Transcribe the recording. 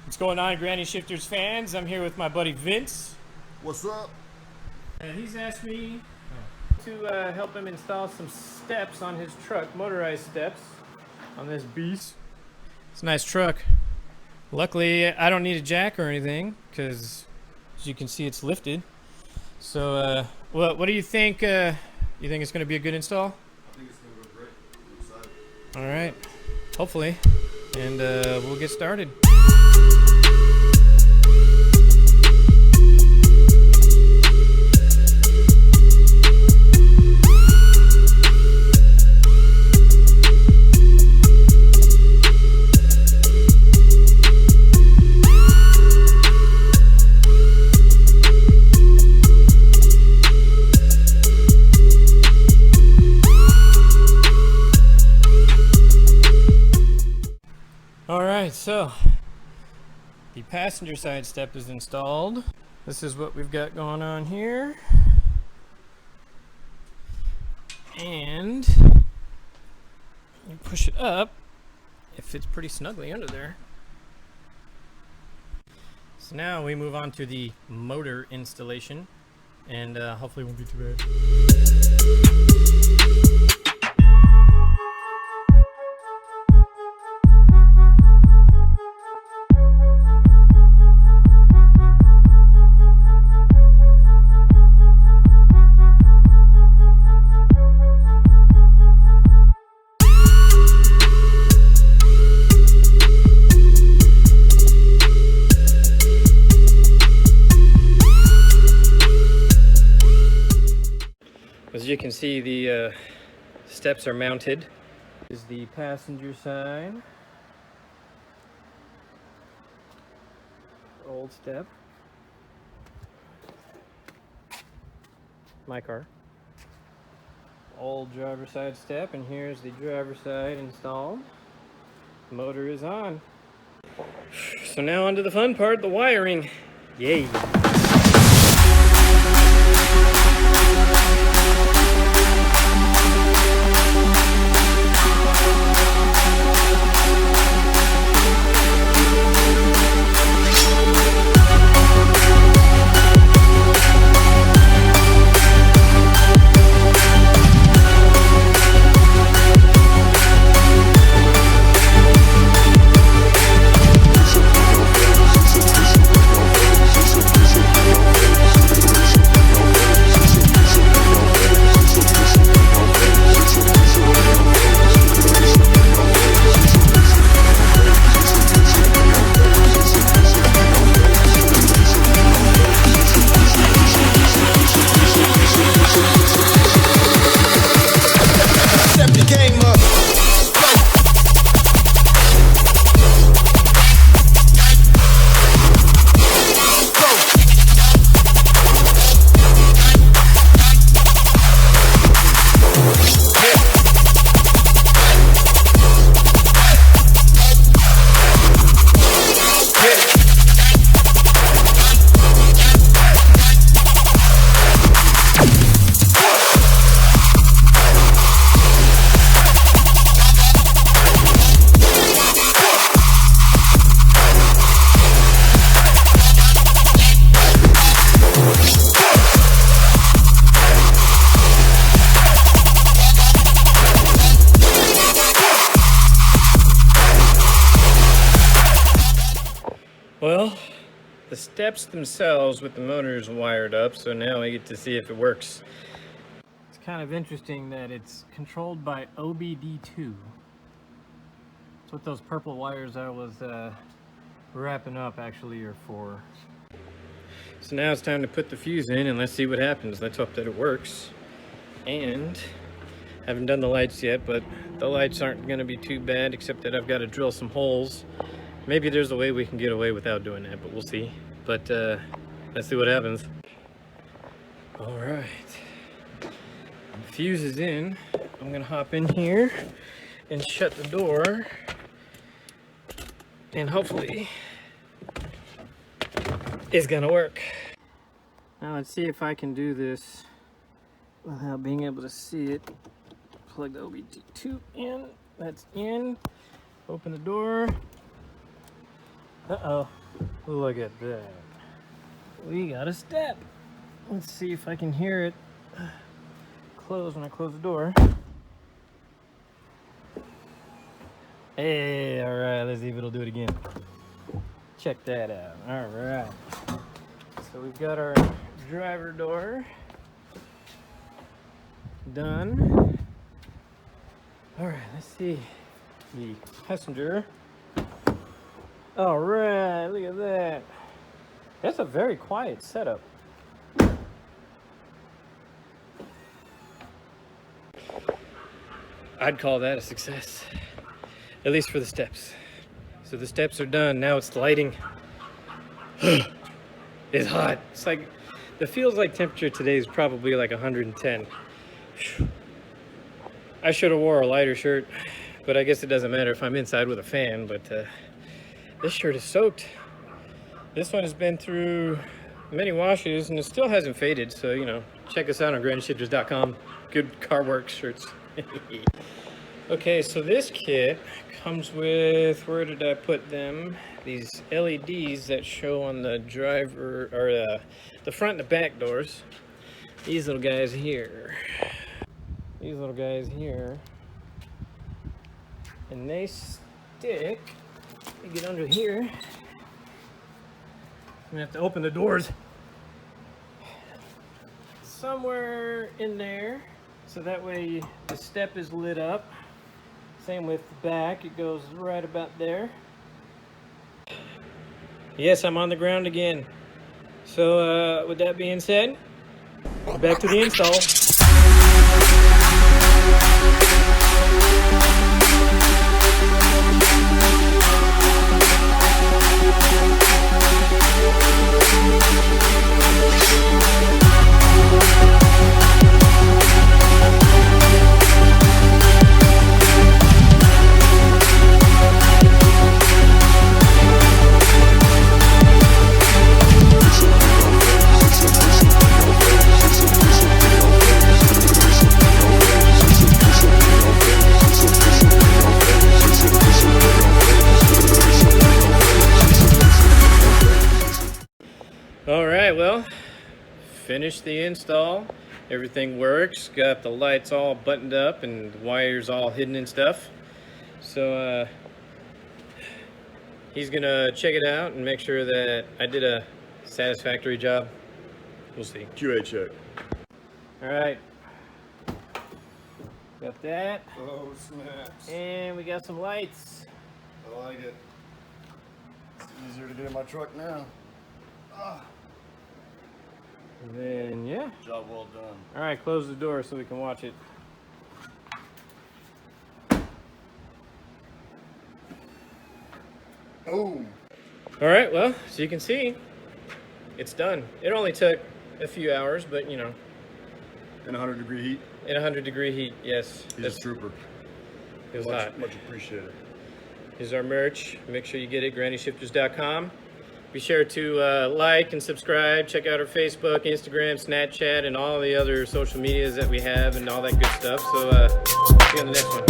What's going on, Granny Shifters fans? I'm here with my buddy Vince. What's up? And he's asked me to help him install some steps on his truck, motorized steps on this beast. It's a nice truck. Luckily, I don't need a jack or anything because, as you can see, it's lifted. So, what do you think? You think it's going to be a good install? I think it's going to go great. I'm excited. All right. Hopefully. And we'll get started. Alright, so the passenger side step is installed. This is what we've got going on here. And you push it up, it fits pretty snugly under there. So now we move on to the motor installation, and hopefully it won't be too bad. As you can see, the steps are mounted. This is the passenger side. Old step. My car. Old driver's side step, and here's the driver's side installed. Motor is on. So now on to the fun part, the wiring. Yay! Well, the steps themselves with the motors wired up, so now we get to see if it works. It's kind of interesting that it's controlled by OBD2. That's what those purple wires I was wrapping up actually are for. So now it's time to put the fuse in and let's see what happens. Let's hope that it works. And I haven't done the lights yet, but the lights aren't going to be too bad, except that I've got to drill some holes. Maybe there's a way we can get away without doing that, but we'll see. But let's see what happens. All right, the fuse is in. I'm gonna hop in here and shut the door, and hopefully it's gonna work. Now let's see if I can do this without being able to see it. Plug the OBD2 in. That's in. Open the door. Uh-oh. Look at that. We got a step. Let's see if I can hear it close when I close the door. Hey, all right, let's see if it'll do it again. Check that out. All right. So we've got our driver door done. All right, let's see the passenger. All right, look at that. That's a very quiet setup. I'd call that a success, at least for the steps. So the steps are done. Now it's the lighting. It's hot. It's like, the feels like temperature today is probably like 110. I should have wore a lighter shirt, but I guess it doesn't matter if I'm inside with a fan, but this shirt is soaked. This one has been through many washes and it still hasn't faded, so you know, check us out on grandyshifters.com. Good car work shirts. Okay, so this kit comes with, where did I put them? These LEDs that show on the driver, or the front and the back doors. These little guys here. These little guys here. And they stick, they get under here. I'm gonna have to open the doors somewhere in there, so that way the step is lit up. Same with the back, it goes right about there. Yes, I'm on the ground again. So with that being said, back to the install. All right, well, finished the install. Everything works. Got the lights all buttoned up and the wires all hidden and stuff. So he's gonna check it out and make sure that I did a satisfactory job. We'll see. QA check. All right. Got that. Oh, snaps. And we got some lights. I like it. It's easier to do in my truck now. And then, yeah. Job well done. All right, close the door so we can watch it. Boom. All right, well, so you can see, it's done. It only took a few hours, but you know. In 100-degree heat. In 100-degree heat, yes. He's a trooper. It was hot. Much appreciated. Here's our merch. Make sure you get it, grandyshifters.com. Be sure to like and subscribe. Check out our Facebook, Instagram, Snapchat, and all the other social medias that we have and all that good stuff. So see you on the next one.